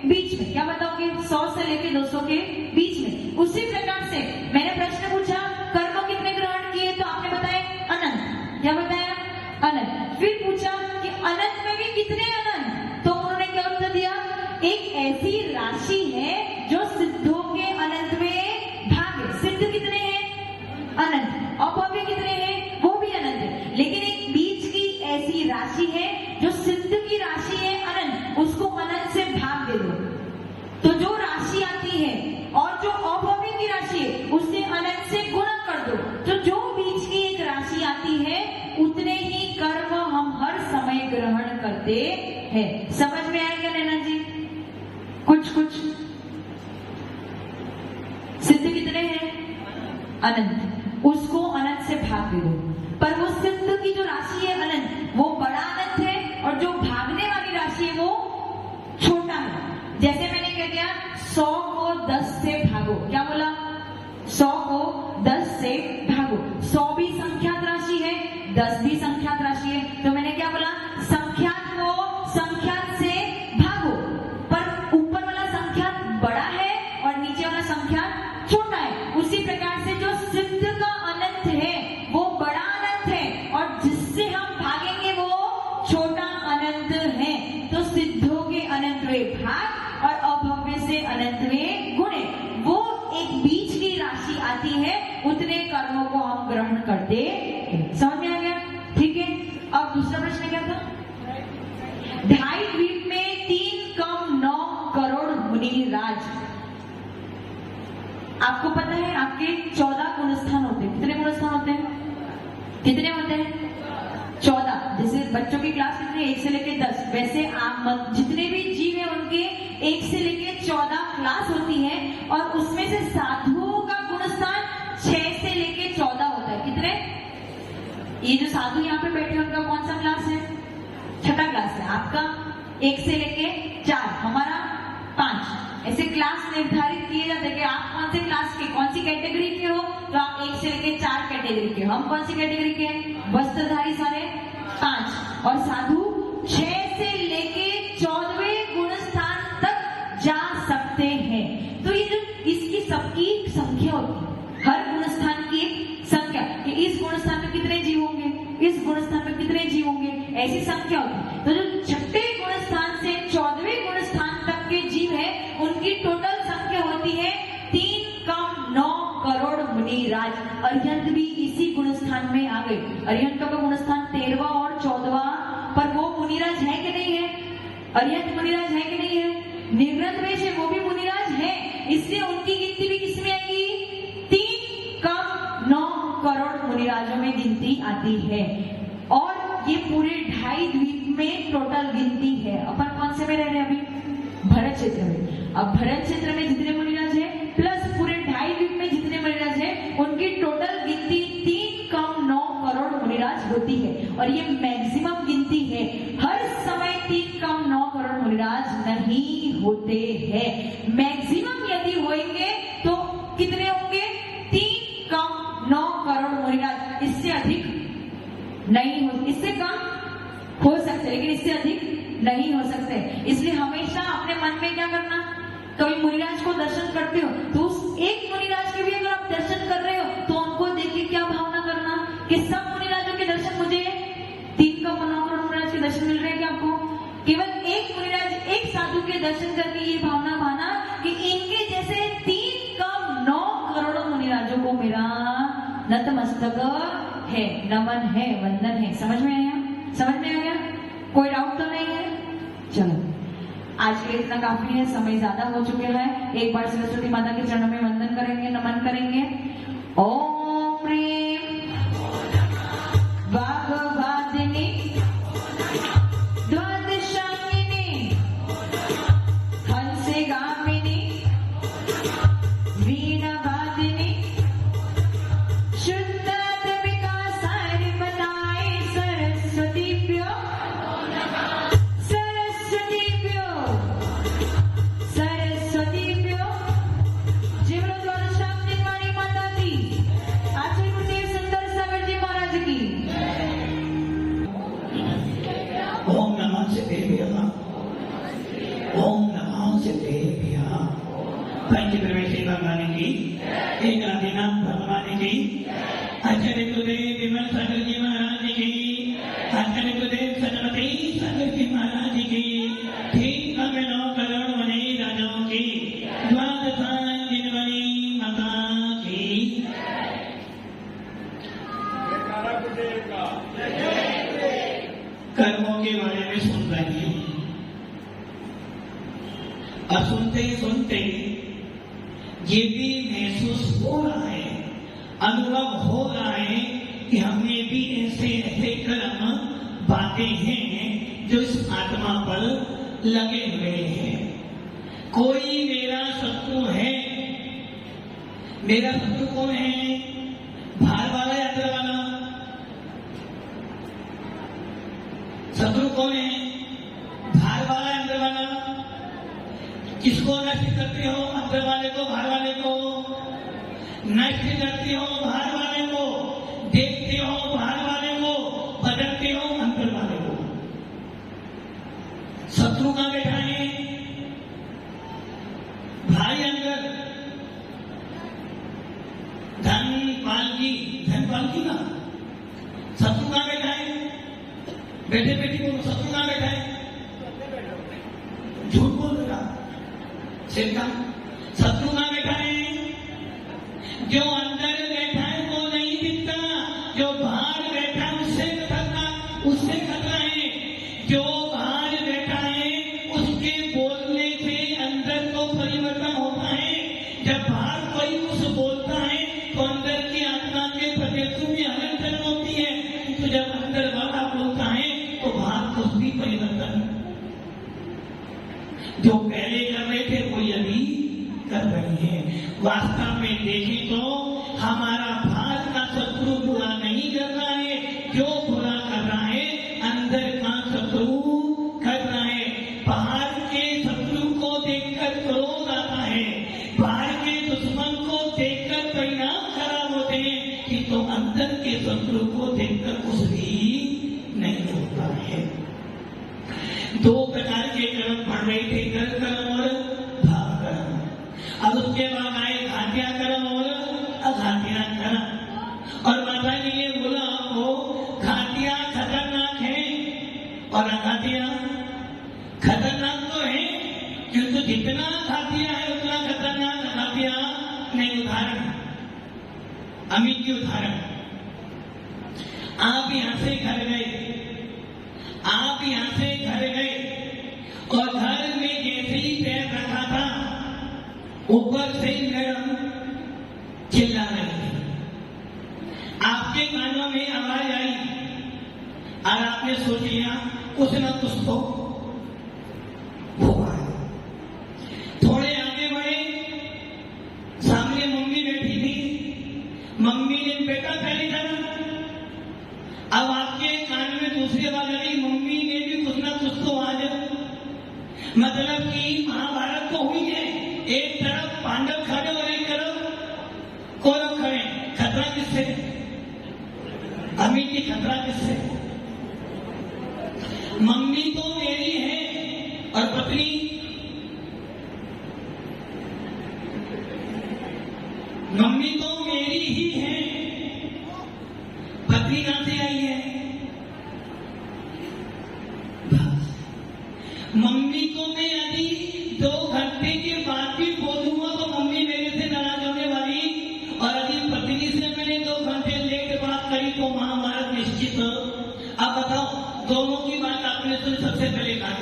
बीच में। क्या बताओगे? 100 से लेके 200 के बीच में। उसी प्रकार से मैंने प्रश्न पूछा कर्म कितने ग्रहण किए? तो आपने बताया अनंत। क्या बताया? अनंत। फिर पूछा कि अनंत में भी कितने अनंत? तो उन्होंने क्या उत्तर दिया? एक ऐसी राशि है जो सिद्धों के अनंत में भाग है। सिद्ध कितने हैं? अनंत। अभव्य कितने हैं? वो भी अनंत है। लेकिन एक बीच की ऐसी राशि है जो सिद्ध की राशि है अनंत, उसको अनंत से भाग दे दो। तो जो राशि आती है और जो अभव्य की राशि है उससे अनंत से गुणा कर दो। तो जो बीच की एक राशि आती है उतने ही कर्म हम हर समय ग्रहण करते हैं। समझ में आएगा नैना जी? कुछ कुछ सिद्ध कितने हैं? अनंत। उसको अनंत से भाग दे दो। पर वो सिद्ध की जो राशि है अनंत, वो बड़ा अनंत है, और जो भागने वाली राशि है वो छोटा है। जैसे मैंने कह दिया 100 को 10 से भागो। क्या बोला? 100 को 10 से भागो। 100 भी संख्यात राशि है, 10 भी संख्यात राशि है। तो मैंने क्या बोला? संख्यात को संख्यात से भागो। पर ऊपर वाला संख्यात बड़ा है और नीचे वाला संख्यात छोटा है। उसी प्रकार से जो सिद्ध का अनंत है वो बड़ा अनंत है, और जिससे हम भागेंगे वो छोटा अनंत है। तो सिद्धों के अनंतवें भाग और अभव्य से अनंतवें गुणे। वो एक बीच की राशि आती है, उतने कर्मों को हम ग्रहण करते हैं। समझ में आ गया? ठीक है। अब दूसरा प्रश्न क्या था? 2.5 द्वीप में 3 कम 9 करोड़ मुनि राज। आपको पता है आपके 14 गुणस्थान होते हैं। कितने गुणस्थान होते हैं? कितने होते हैं? 14। जैसे बच्चों की क्लास कितनी है? 1 से लेके 10। वैसे आप जितने भी जीव है उनके 1 से लेके 14 क्लास होती है, और उसमें से साधुओं का गुणस्थान 6 से लेके 14 होता है। कितने? ये जो साधु यहाँ पे बैठे हैं उनका कौन सा क्लास है? 6ठा क्लास है। आपका 1 से लेके 4, हमारा 5। ऐसे क्लास निर्धारित किए जाते हैं कि आप कौन से क्लास के, कौन सी कैटेगरी के हो। तो आप 1 से लेके 4 कैटेगरी के। हम कौन सी कैटेगरी के हैं? वस्त्रधारी सारे 5, और साधु 6 से लेके 14वें गुणस्थान तक जा सकते हैं। तो ये जो इसकी सबकी संख्या होती है, हर गुणस्थान की एक संख्या, कि इस गुणस्थान में कितने जीव होंगे, इस गुणस्थान में कितने जीव होंगे, ऐसी संख्या होती है। तो जो 6ठे गुणस्थान से 14वें गुणस्थान अर्यंत भी इसी गुणस्थान में आ गए। अर्यंतों का गुणस्थान 13वां और 14वां, पर वो मुनिराज है कि नहीं है? अर्यंत मुनिराज है कि नहीं है? निर्ग्रंथ वेश है, वो भी मुनिराज है, इसलिए उनकी गिनती भी किसमें आएगी? 3 कम 9 करोड़ मुनिराजों में गिनती आती है। और ये पूरे 2.5 द्वीप में टोटल गिनती है। अपन कौन से में रह रहे हैं अभी? भरत क्षेत्र में। अब भरत क्षेत्र में जितने मुनिराज है प्लस पूरे 2.5 द्वीप में जितने मुनिराज है, उनकी टोटल गिनती 3 कम 9 करोड़ मुनिराज होती है। और ये मैक्सिमम गिनती है, हर समय 3 कम 9 करोड़ मुनिराज नहीं होते हैं। मैक्सिमम यदि होंगे तो कितने होंगे? 3 कम 9 करोड़ मुनिराज। इससे अधिक नहीं हो, इससे कम हो सकते लेकिन इससे अधिक नहीं हो सकते। इसलिए हमेशा अपने मन में क्या करना, कभी मुनिराज को दर्शन करते हो तो उस एक मुनिराज के भी अगर आप दर्शन कर रहे हो तो उनको देख के क्या भावना करना कि सब मुनिराजों के दर्शन मुझे 3 कम 9 करोड़ मुनिराज के दर्शन मिल रहे हैं क्या आपको? केवल एक मुनिराज, एक साधु के दर्शन करके ये भावना भाना कि इनके जैसे 3 कम 9 करोड़ मुनिराजों को मेरा नतमस्तक है, नमन है, वंदन है। समझ में आया? समझ में आ गया? कोई डाउट तो नहीं है? चलो, आज के लिए इतना काफी है, समय ज्यादा हो चुके हैं। एक बार सरस्वती माता के चरणों में वंदन करेंगे, नमन करेंगे। ओम प्रेम वाग्वादिनी द्वादशांगिनी हंसगामिनी वीणावादिनी शुद्धात्मिका सारिमनाय सरस्वतीभ्यो सरस्वतीभ्यो सरस्वतीभ्यो। जय बोलो द्वादशांगिनी वाणी माता की। आचार्य गुरुदेव सुंदर सागर जी महाराज की। ओम नमः शिवेभ्यः, ओम नमः शिवेभ्यः। पंच प्रवेशी भगवान की, एक आदिनाथ भगवान की, आचार्य गुरुदेव विमल सागर जी महाराज की, आचार्य गुरुदेव सरस्वती सागर जी महाराज की, ठीक 9 करोड़ मनी राजाओं की, द्वादशांगिनी वाणी माता की। कर्मों के बारे में सुन रही हूं और सुनते सुनते ये भी महसूस हो रहा है, अनुभव हो रहा है कि हमें भी ऐसे ऐसे कर्म बातें हैं जो इस आत्मा पर लगे हुए हैं। कोई मेरा शत्रु है। मेरा शत्रु कौन है? बाहर वाला या अंदर वाला? शत्रु कौन है? बाहर वाला अंदर वाला? किसको नष्ट करते हो? अंदर वाले को, बाहर वाले को? नष्ट करते हो बाहर वाले को, देखते हो बाहर वाले को, बदलते हो अंदर वाले को। शत्रु कहां बैठा है? भाई अंदर। धनपाल की ना शत्रु कहां बैठा है? बैठे बैठे बोलो, शत्रु कहां बैठा है? झूठ बोल रहा शत्रु कहां बैठा है? जो अंदर बैठा है वो नहीं दिखता, जो बाहर बैठा है उससे खतरा है। जो बाहर बैठा है उसके बोलने से अंदर तो परिवर्तन होता है। जब बाहर कोई कुछ बोलता है तो अंदर की आत्मा के प्रदेशों में हलचल होती है, तो जब अंदर वाला बोलता है तो बाहर कुछ भी परिवर्तन। जो पहले कर रहे थे वो अभी कर रही है। वास्तव में देखें तो हमारा बाहर का शत्रु बुरा नहीं कर रहा है, जो बुरा कर रहा है अंदर का शत्रु कर रहा है। बाहर के शत्रु को देखकर क्रोध आता है, बाहर के दुश्मन को देखकर परिणाम खराब होते हैं, कि तो अंदर के शत्रु को देखकर कुछ भी नहीं होता है। 2 प्रकार के कर्म पढ़ रहे थे, कर कर्म और भाव कर्म। अब उसके बाद आए घाटिया कर्म और अघाटिया कर्म। और माता जी ने बोला आपको घाटिया खतरनाक है और अघाटिया खतरनाक तो है, किंतु जितना घाटिया है उतना खतरनाक अघाटिया नहीं। उदाहरण अमित की उदाहरण, आप यहां से घर गए, आप यहां से घर गए और घर में जैसे ही पैर रखा था ऊपर से मैडम चिल्ला रही थी, आपके कानों में आवाज आई और आपने सोच लिया कुछ न कुछ तो हुआ। थोड़े आगे बढ़े, सामने मम्मी बैठी थी, मम्मी ने बेटा पहले था, अब आपके कान में दूसरी आवाज आई, मम्मी ने भी कुछ ना कुछ तो आज, मतलब कि महाभारत तो हुई है, एक तरफ पांडव खड़े और एक तरफ कौरव खड़े, खतरा किससे? अमित की खतरा किससे? मम्मी तो मेरी है और पत्नी मम्मी तो मेरी ही है, पत्नी कहां से आई है? मम्मी को मैं यदि 2 घंटे के बाद भी बोलूंगा तो मम्मी मेरे से नाराज होने वाली, और यदि पत्नी से मैंने 2 घंटे लेट बात करी तो महाभारत निश्चित। अब बताओ, दोनों की बात आपने सुनी, सबसे पहले कहा,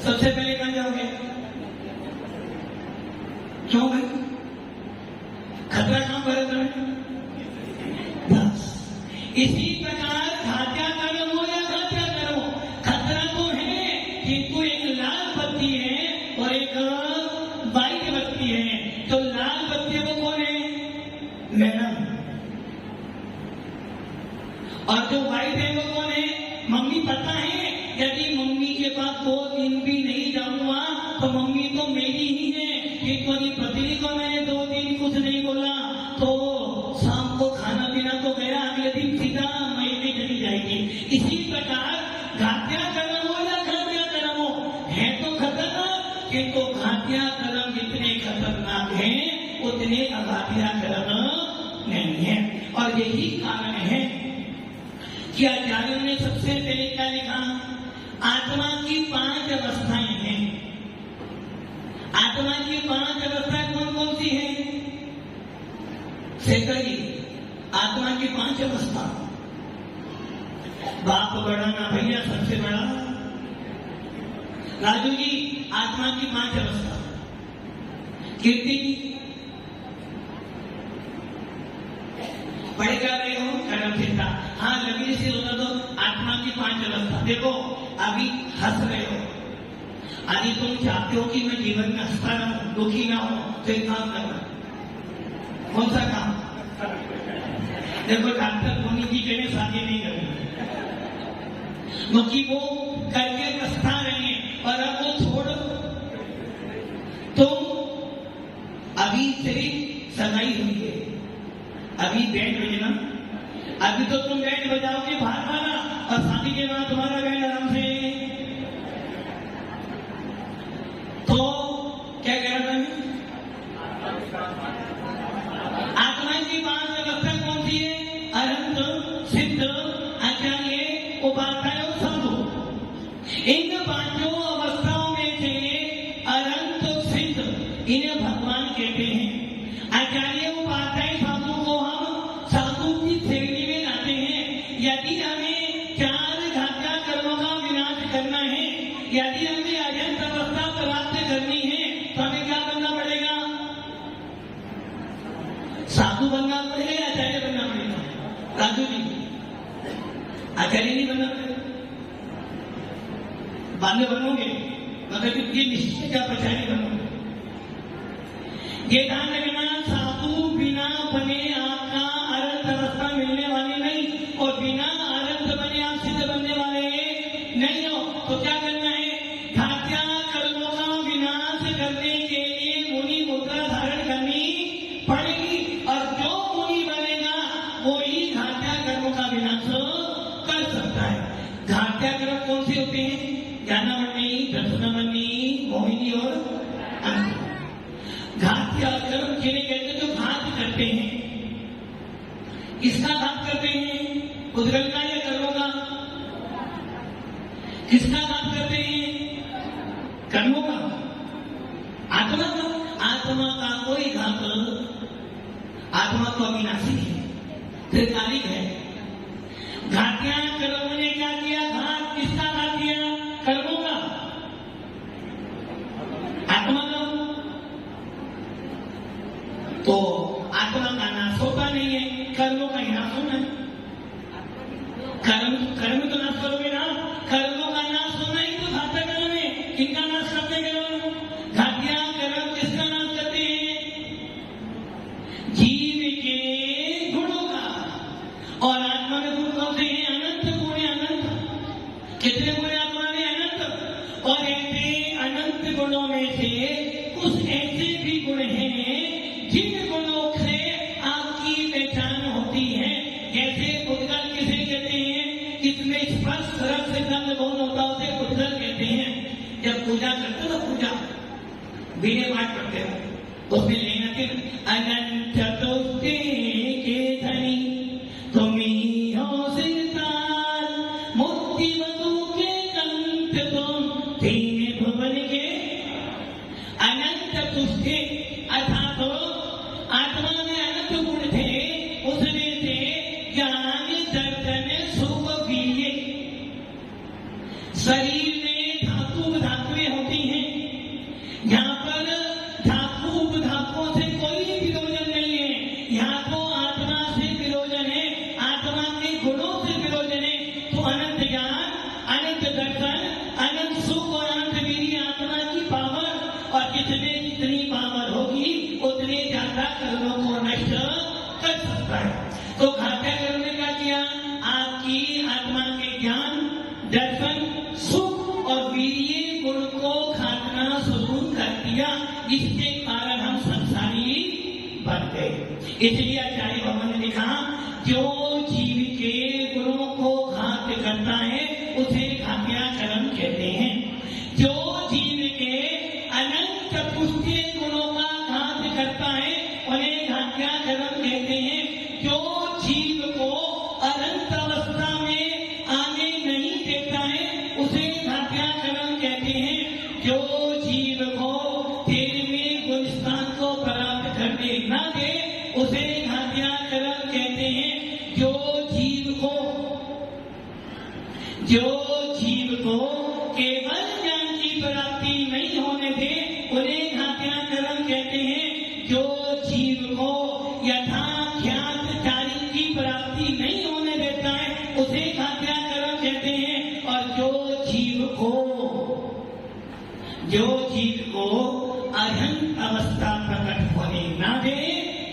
सबसे पहले कहां जाओगे? क्यों भाई? खतरा कहां पर है? बस इसी प्रकार घाटिया कर्म हो या घाटिया करो, खतरा तो है, किंतु एक लाल बत्ती है और एक वाइट बत्ती है। तो लाल बत्ती वो कौन है? मैडम। और जो वाइट है वो कौन है? मम्मी। पता है यदि मम्मी के पास 2 दिन भी नहीं जाऊंगा तो मम्मी तो मेरी ही है, किंतु यदि पत्नी को मैंने 2 दिन कुछ नहीं बोला तो शाम को खाना पीना तो गया, अगले दिन सीधा महीने चली जाएगी। इसी प्रकार घाटिया कर्म हो या घाटिया कर्म हो, है तो खतरनाक, किंतु घाटिया कर्म जितने खतरनाक है उतने अघाटिया कर्म नहीं है। और यही कारण है कि आचार्यों ने सबसे पहले क्या लिखा? आत्मा की 5 अवस्थाएं हैं। आत्मा की 5 अवस्थाएं कौन कौन सी हैं? शेखर जी, आत्मा की 5 अवस्था। बाप बड़ा ना भैया सबसे बड़ा। राजू जी, आत्मा की 5 अवस्था। कीर्ति जी, पढ़े कर रहे हो? कर्म चिंता। हाँ, लगी से होता तो आत्मा की 5 अवस्था। देखो अभी हंस रहे हो, यदि तुम चाहते हो कि मैं जीवन में हंसता रहूं, दुखी ना हो, तो एक काम करना। कौन सा काम? देखो डॉक्टर धोनी जी कहने शादी नहीं करनी, क्योंकि वो करके पछता रहे हैं और अब वो छोड़, तुम अभी सिर्फ सगाई हुई है, अभी बैंड बजना, अभी तो तुम बैंड बजाओगे बाहर वाला, और शादी के बाद तुम्हारा बैंड आराम से। तो क्या कह रहा था? आत्मा की 5 अवस्था कौन सी है? अनंत, सिद्ध, आचार्य, उपाध्याय और साधु। इन 5 अवस्थाओं में से अनंत, सिद्ध, इन्हें भगवान कहते हैं। आचार्य, उपाध्याय, साधु को हम साधु की श्रेणी में लाते हैं। यदि हमें 4 घाटिया कर्मों का विनाश करना है, यदि हमें अनंत अवस्था प्राप्त करनी है, तो हमें क्या बनना पड़ेगा? साधु बनना पड़ेगा, आचार्य बनना पड़ेगा? राजू जी, आचार्य नहीं बनना पड़ेगा? बाद में बनोगे, मतलब ये निश्चित का प्रचारी बनोगे। ये ध्यान रखना, साधु बिना बने आपका अनंत अवस्था मिलने वाली नहीं, और बिना अनंत बने आप सिद्ध बनने वाले नहीं हो। तो क्या करना है? घाटिया कर्मों का विनाश करने के लिए मुनि मुद्रा धारण करनी पड़ेगी, और जो मुनि बनेगा वो ही घाटिया कर्मों का विनाश कर सकता है। घाटिया कर्म कौन से होते हैं? ज्ञानामणि, दर्शनामणि, मोहिनी और अंत। घाटिया कर्म जिन्हें कहते हैं जो घात करते हैं। किसका घात करते हैं? उद्गल का या कर्मों का? किसका घात करते हैं? कर्मों का। आत्मा का? आत्मा का कोई किया घात किसका घात किया? कर्मों का, आत्मा का। तो आत्मा का नाश होता नहीं है, कर्मों का ही नाश होना है। कर्म तो नाश करोगे ना, कर्मों का नाश होना ही तो घातक कर्म है। किनका नाश करते कर्म? घातिया कर्म किसका नाश करते हैं? जीव के गुणों का। और आत्मा में गुण कौन से हैं? अनंत गुण है, अनंत। कितने गुण है आत्मा में? अनंत। और ऐसे अनंत गुणों में से कुछ ऐसे भी गुण हैं जिन गुणों से आपकी पहचान होती है। जैसे उद्गल किसे कहते हैं? इसमें स्पर्श रस से गंध कौन होता है? उसे उद्गल कहते हैं। जब पूजा करते हो, पूजा वीणे पाठ करते हो, उसमें लेना कि अनंत चतुष्टय के धनी तुम्ही हो सिरताल, मुक्ति वधु के कंठ तुम तीन भुवन के। अनंत चतुष्टय अर्थात आत्मा में अनंत गुण थे, उसमें से ज्ञान दर्शन सुख वीर्य। शरीर में धातुएं होती हैं, यहाँ पर धातुओं से कोई विरोधन नहीं है। यहाँ तो आत्मा से विरोधन है, आत्मा के गुणों से विरोधन है। तो अनंत ज्ञान, अनंत दर्शन, अनंत सुख और अनंत वीर्य आत्मा की पावर। और जितने जितनी पावर होगी उतने ज्यादा कर्मों को नष्ट कर सकता है। तो घात्या कर्म ने क्या किया? आपकी आत्मा के ज्ञान, दर्शन, सुख और वीर्य गुण को घातना शुरू कर दिया, जिसके कारण हम संसारी बन गए। इसलिए आचार्य भगवान ने लिखा, जो जीव के गुणों को घात करता है उसे घात्या कर्म कहते हैं। जो जीव के अनंत चतुष्टय गुणों का घात करता है उन्हें घात्या कर्म कहते हैं। जो जीव को अनंत अवस्था में आने नहीं देता है उसे घात्या कर्म कहते हैं। जो जीव को 13वें गुण स्थान को प्राप्त करने न दे उसे घात्या कर्म कहते हैं। जो जीव को केवल ज्ञान की प्राप्ति नहीं होने दे उन्हें घात्या कर्म कहते हैं। जो जीव को यथाख्यात चारित्र की प्राप्ति नहीं होने देता है उसे घात्या कर्म कहते हैं। और जो जीव को अरहंत अवस्था प्रकट होने न दे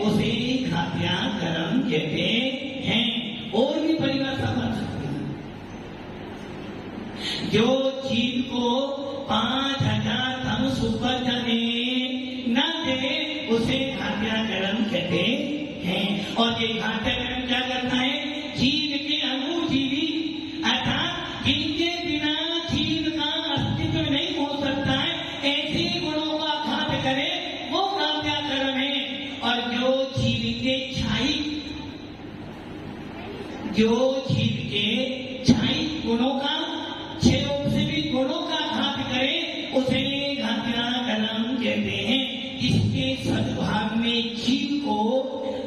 उसे घात्या कर्म कहते हैं। और भी परिभाषा बन सकती है। जो जीव को 5000 धनुष ऊपर जाने न दे उसे घात्या कर्म कहते हैं। और ये घात्या कर्म क्या करता है? जीव के अनुजीवी अर्थात जिनके बिना जीव का अस्तित्व नहीं हो सकता है, ऐसे गुणों का घात करे वो घात्या कर्म है। और जो जीव के छाई गुणों का, 6 से भी गुणों का घात करे उसे घात्या कर्म कहते हैं। इसके सद्भाव में जीव को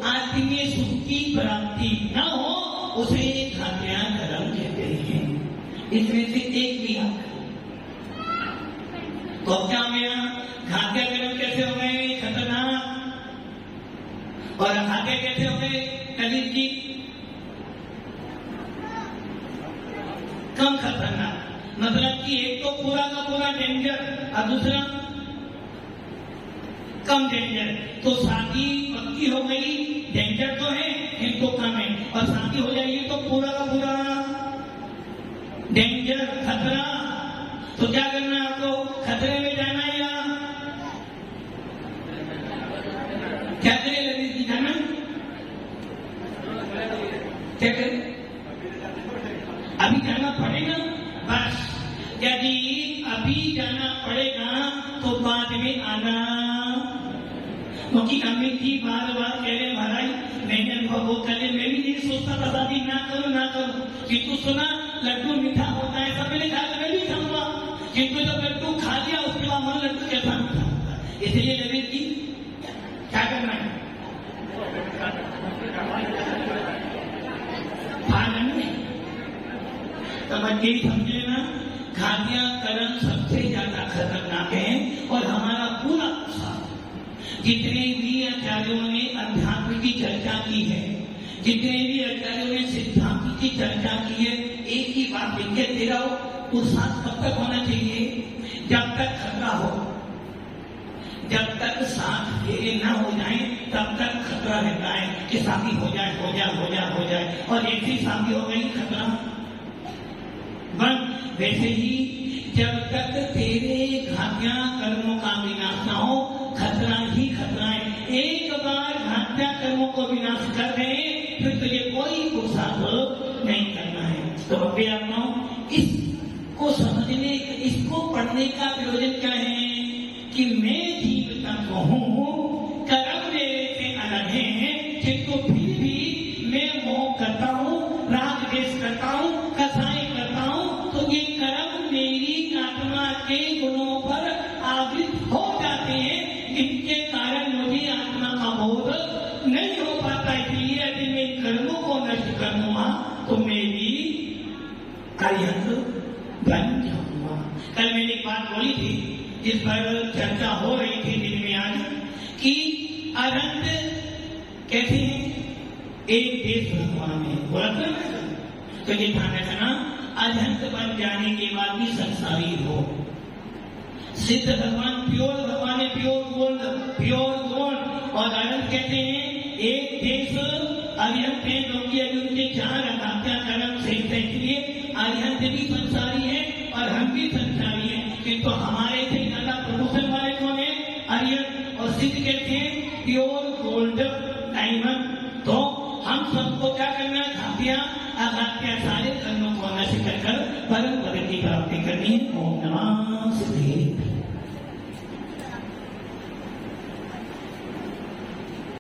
आत्मीय सुख की प्राप्ति न हो उसे घात्या कर्म कहते हैं। इसमें से एक भी हक। तो अब क्या हो गया? घात्या कर्म कैसे हो गए? खतरनाक। और घात्या कैसे हो गए? कलित की कम खतरनाक। मतलब कि एक तो पूरा का पूरा डेंजर और दूसरा कम डेंजर। तो शादी पक्की हो गई, डेंजर तो है इनको कम है, और शादी हो जाएगी तो पूरा का पूरा डेंजर, खतरा। तो क्या करना है आपको? खतरे में जाना है या क्या करें? ललित जी जाना क्या करें? अभी जाना पड़ेगा। बस यदि अभी जाना पड़ेगा तो बाद में आना। क्योंकि अमित जी बार बार कह रहे महाराज मैंने वो कहे, मैं भी नहीं सोचता था शादी ना करूं, किंतु सुना लड्डू मीठा होता है, सब मैंने कहा मैं भी खाऊंगा, किंतु जब लड्डू खा लिया उसके बाद मन लड्डू कैसा मीठा होता है। इसलिए ललित जी क्या करना है? तो बच्चे समझे ना, घातियां कर्म सबसे ज्यादा खतरनाक है। और हमारा पूरा उत्साह, जितने भी आचार्यों ने अध्यात्म की चर्चा की है, जितने भी आचार्यों ने सिद्धांत की चर्चा की है, एक ही बात लिख के तेरा उत्साह कब तक होना चाहिए? जब तक खतरा हो, जब तक साथ फेरे ना हो जाए तब तक खतरा रहता है कि शादी हो जाए हो जाए हो जाए हो जाए, और एक ही शादी हो गई खतरा बन। वैसे ही जब तक तेरे घातियां कर्मों का विनाश ना हो, खतरा ही खतरा है। एक बार घातियां कर्मों को विनाश कर गए फिर तुझे कोई पुरुषार्थ नहीं करना है। तो बच्चे आप इसको समझने, इसको पढ़ने का प्रयोजन क्या है कि मैं जीव तत्व हूँ, कर्म मेरे से अलग है, किंतु फिर भी मैं मोह करता हूँ, राग द्वेष करता हूँ, कसाई करता हूँ, तो ये कर्म मेरी आत्मा के गुणों पर आवृत हो जाते हैं, इनके कारण मुझे आत्मा का बोध नहीं हो पाता। इसलिए यदि मैं कर्मों को नष्ट कर दूंगा तो मैं भी अरिहंत बन जाऊंगा। कल मैंने एक बात बोली थी जिस पर चर्चा हो रही थी दिन में आज, कि अरहंत कहते हैं एक देश भगवान है, बोला था तो ये ध्यान रखना, अरहंत बन जाने के बाद भी संसारी हो। सिद्ध भगवान प्योर भगवान है, प्योर गोल्ड, प्योर गोल्ड। और अरहंत कहते हैं एक देश अरिहंत है, क्योंकि अभी उनके चार हत्या कर्म श्रेष्ठ है, इसलिए अरिहंत भी संसारी है और हम भी संसारी है। किंतु हमारे से ज्यादा प्रमोशन वाले कौन है? अरिहंत। और सिद्ध कहते हैं प्योर गोल्ड, डायमंड। तो हम सबको क्या करना है? घातियां अघातियां सारे कर्मों को नष्ट कर परम पद की प्राप्ति करनी है। ओम नमः